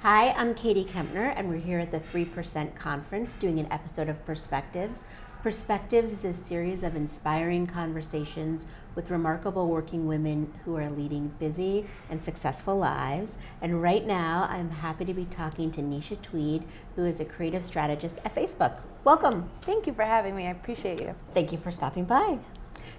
Hi, I'm Katie Kempner, and we're here at the 3% Conference doing an episode of Perspectives. Perspectives is a series of inspiring conversations with remarkable working women who are leading busy and successful lives. And right now, I'm happy to be talking to Neisha Tweed, who is a creative strategist at Facebook. Welcome. Thank you for having me. I appreciate you. Thank you for stopping by.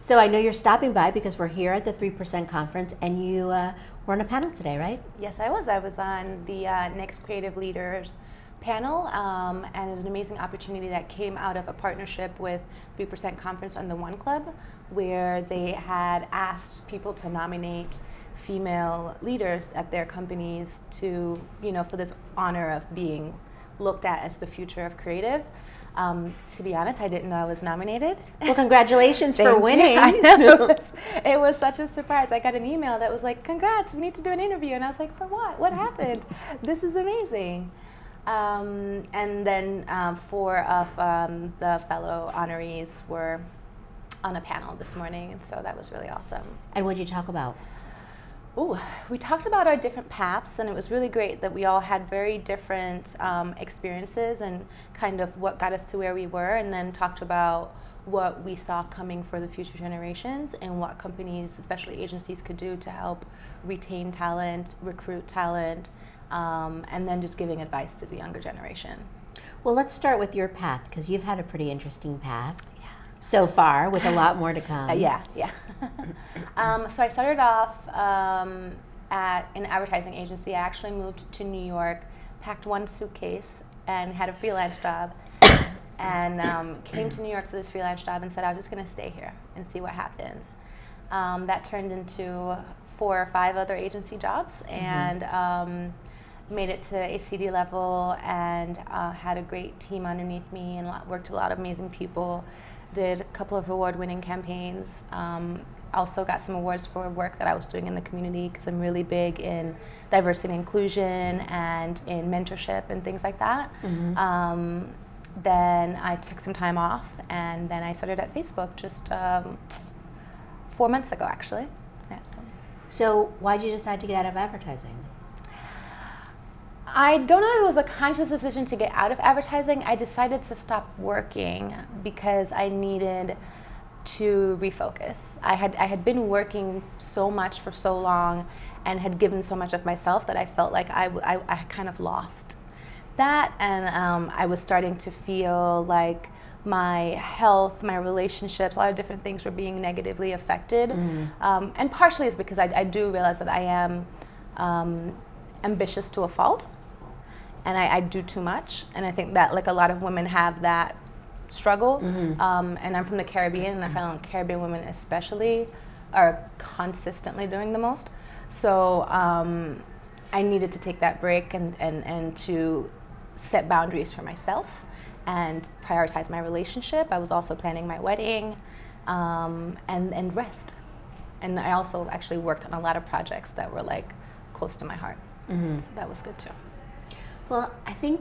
So I know you're stopping by because we're here at the 3% Conference, and you were on a panel today, right? Yes, I was. I was on the Next Creative Leaders panel, and it was an amazing opportunity that came out of a partnership with 3% Conference on the One Club, where they had asked people to nominate female leaders at their companies to, for this honor of being looked at as the future of creative. To be honest, I didn't know I was nominated. Well, congratulations for winning. I know. It was such a surprise. I got an email that was like, congrats, we need to do an interview. And I was like, for what? What happened? This is amazing. And then 4 of the fellow honorees were on a panel this morning, and so that was really awesome. And what did you talk about? We talked about our different paths, and it was really great that we all had very different experiences and kind of what got us to where we were, and then talked about what we saw coming for the future generations and what companies, especially agencies, could do to help retain talent, recruit talent, and then just giving advice to the younger generation. Well, let's start with your path, because you've had a pretty interesting path so far, with a lot more to come. Yeah. So I started off at an advertising agency. I actually moved to New York, packed one suitcase, and had a freelance job. And came to New York for this freelance job and said I was just going to stay here and see what happens. That turned into 4 or 5 other agency jobs, and made it to a CD level, and had a great team underneath me, and worked with a lot of amazing people. Did a couple of award-winning campaigns. Also got some awards for work that I was doing in the community, because I'm really big in diversity and inclusion and in mentorship and things like that. Then I took some time off, and then I started at Facebook just 4 months ago, actually. Yeah, So why did you decide to get out of advertising? I don't know if it was a conscious decision to get out of advertising. I decided to stop working because I needed to refocus. I had been working so much for so long and had given so much of myself that I felt like I kind of lost that, and I was starting to feel like my health, my relationships, a lot of different things were being negatively affected. And partially it's because I do realize that I am ambitious to a fault. And I do too much, and I think that like a lot of women have that struggle. And I'm from the Caribbean, and I found Caribbean women especially are consistently doing the most. So I needed to take that break and to set boundaries for myself and prioritize my relationship. I was also planning my wedding, and rest. And I also actually worked on a lot of projects that were like close to my heart. So that was good too. Well, I think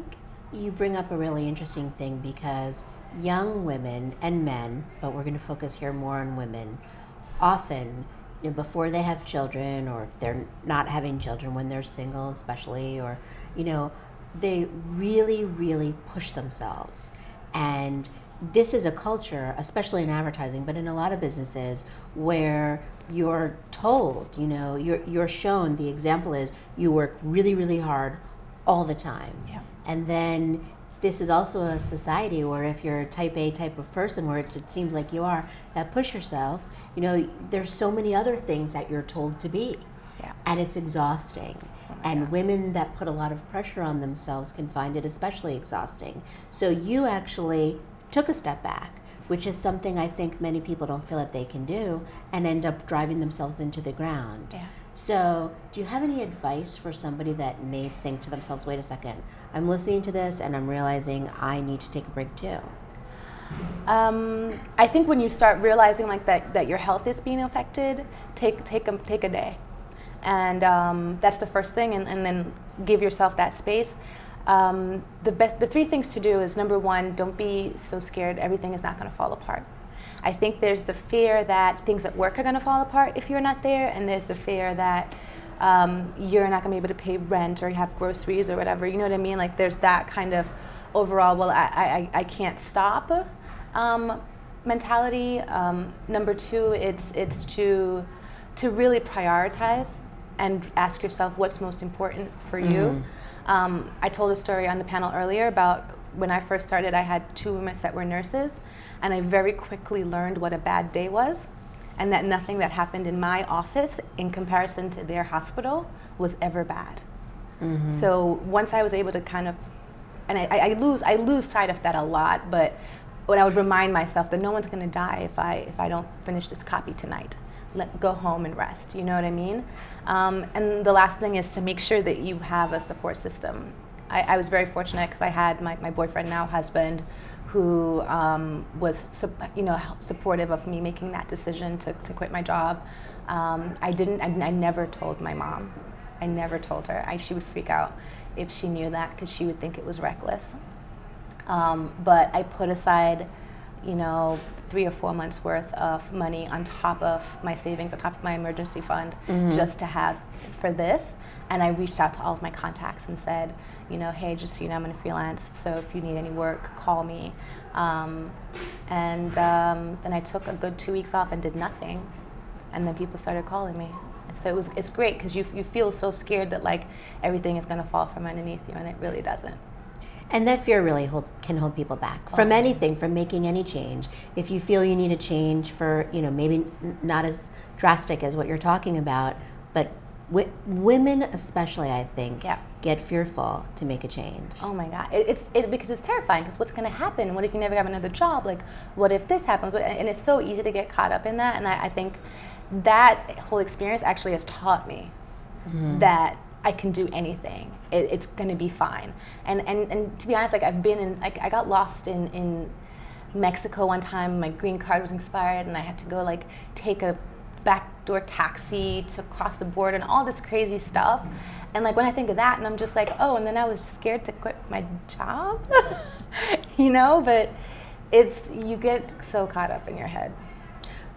you bring up a really interesting thing, because young women and men, but we're going to focus here more on women, often, before they have children, or if they're not having children, when they're single especially, or, they really, really push themselves. And this is a culture, especially in advertising, but in a lot of businesses, where you're told, you're shown, the example is you work really, really hard all the time. And then this is also a society where if you're a type A type of person, where it seems like you are, that push yourself, there's so many other things that you're told to be. And it's exhausting. And women that put a lot of pressure on themselves can find it especially exhausting. So you actually took a step back, which is something I think many people don't feel that they can do, and end up driving themselves into the ground. So do you have any advice for somebody that may think to themselves, wait a second, I'm listening to this and I'm realizing I need to take a break too? I think when you start realizing like that your health is being affected, take a day. And that's the first thing, and then give yourself that space. The 3 things to do is, number 1, don't be so scared everything is not going to fall apart. I think there's the fear that things at work are going to fall apart if you're not there, and there's the fear that you're not going to be able to pay rent or have groceries or whatever. You know what I mean? Like there's that kind of overall, well, I can't stop mentality. Number two, it's to really prioritize and ask yourself what's most important for you. I told a story on the panel earlier about when I first started, I had 2 roommates that were nurses, and I very quickly learned what a bad day was, and that nothing that happened in my office in comparison to their hospital was ever bad. So once I was able to kind of, and I lose sight of that a lot, but when I would remind myself that no one's going to die if I don't finish this copy tonight. Go home and rest, you know what I mean? And the last thing is to make sure that you have a support system. I was very fortunate because I had my boyfriend, now husband, who was supportive of me making that decision to quit my job. I never told my mom. I never told her. She would freak out if she knew that because she would think it was reckless. But I put aside, 3 or 4 months worth of money on top of my savings, on top of my emergency fund, just to have for this. And I reached out to all of my contacts and said, hey, just so you know, I'm going to freelance, so if you need any work, call me. Then I took a good 2 weeks off and did nothing, and then people started calling me. So it's great because you feel so scared that like everything is going to fall from underneath you, and it really doesn't. And that fear really can hold people back from anything, from making any change. If you feel you need a change for, maybe not as drastic as what you're talking about, but women especially, I think, get fearful to make a change. Oh my God, it's because it's terrifying. Because what's going to happen? What if you never have another job? Like, what if this happens? And it's so easy to get caught up in that. And I think that whole experience actually has taught me that I can do anything. It's going to be fine. And to be honest, like I've been in, like I got lost in Mexico one time. My green card was expired, and I had to go like take a backdoor taxi to cross the border and all this crazy stuff. And like when I think of that, and I'm just like, oh, and then I was scared to quit my job, But you get so caught up in your head.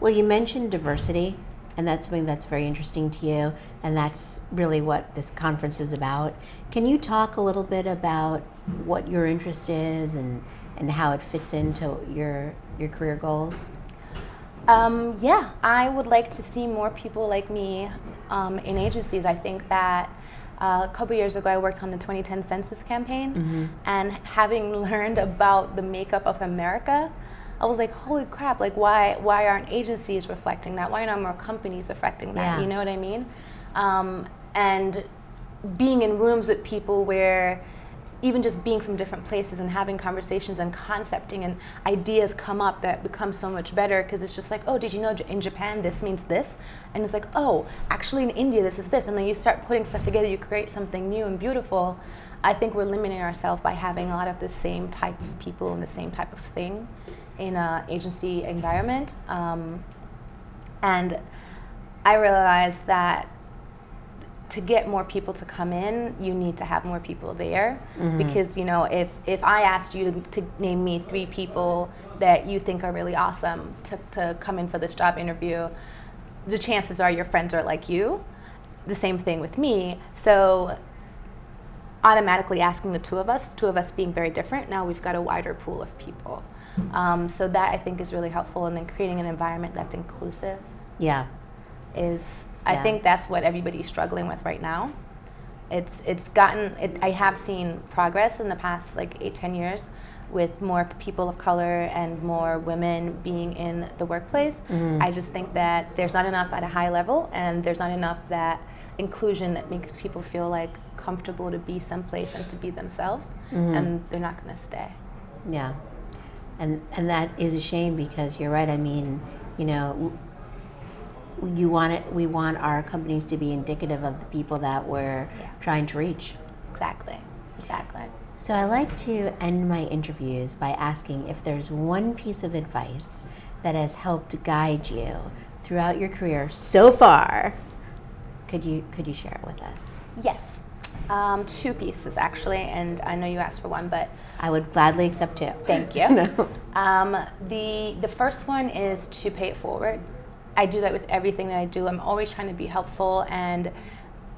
Well, you mentioned diversity, and that's something that's very interesting to you, and that's really what this conference is about. Can you talk a little bit about what your interest is and how it fits into your career goals? I would like to see more people like me in agencies. I think that a couple years ago I worked on the 2010 census campaign, and having learned about the makeup of America, I was like, holy crap, like why aren't agencies reflecting that? Why aren't more companies reflecting that? You know what I mean? And being in rooms with people where even just being from different places and having conversations and concepting and ideas come up that become so much better because it's just like, oh, did you know in Japan this means this? And it's like, oh, actually in India this is this. And then you start putting stuff together, you create something new and beautiful. I think we're limiting ourselves by having a lot of the same type of people and the same type of thing in an agency environment. And I realized that to get more people to come in, you need to have more people there. Because, if I asked you to name me 3 people that you think are really awesome to come in for this job interview, the chances are your friends are like you. The same thing with me. So automatically asking the two of us being very different, now we've got a wider pool of people. So that I think is really helpful, and then creating an environment that's inclusive. I think that's what everybody's struggling with right now. I have seen progress in the past like 8-10 years with more people of color and more women being in the workplace. I just think that there's not enough at a high level, and there's not enough that inclusion that makes people feel like comfortable to be someplace and to be themselves, and they're not going to stay. Yeah. And that is a shame, because you're right. I mean, we want our companies to be indicative of the people that we're trying to reach. Exactly. So I like to end my interviews by asking if there's one piece of advice that has helped guide you throughout your career so far. Could you share it with us? Yes. 2 pieces actually, and I know you asked for one, but I would gladly accept 2. Thank you. No. The first one is to pay it forward. I do that with everything that I do. I'm always trying to be helpful, and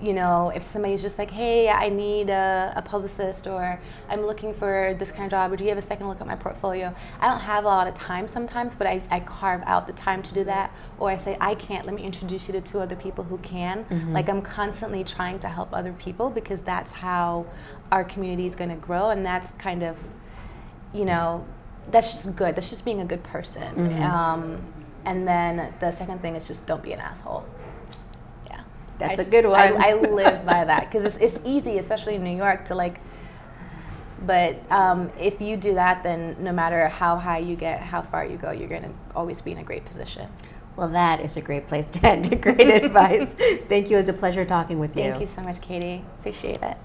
you know, if somebody's just like, hey, I need a publicist, or I'm looking for this kind of job, or do you have a second look at my portfolio? I don't have a lot of time sometimes, but I carve out the time to do that. Or I say, I can't, let me introduce you to 2 other people who can. Like, I'm constantly trying to help other people, because that's how our community is going to grow. And that's kind of, you know, that's just good. That's just being a good person. And then the second thing is just don't be an asshole. That's a good one. I live by that, because it's easy, especially in New York, to like. But if you do that, then no matter how high you get, how far you go, you're going to always be in a great position. Well, that is a great place to end. Great advice. Thank you. It was a pleasure talking with you. Thank you so much, Katie. Appreciate it.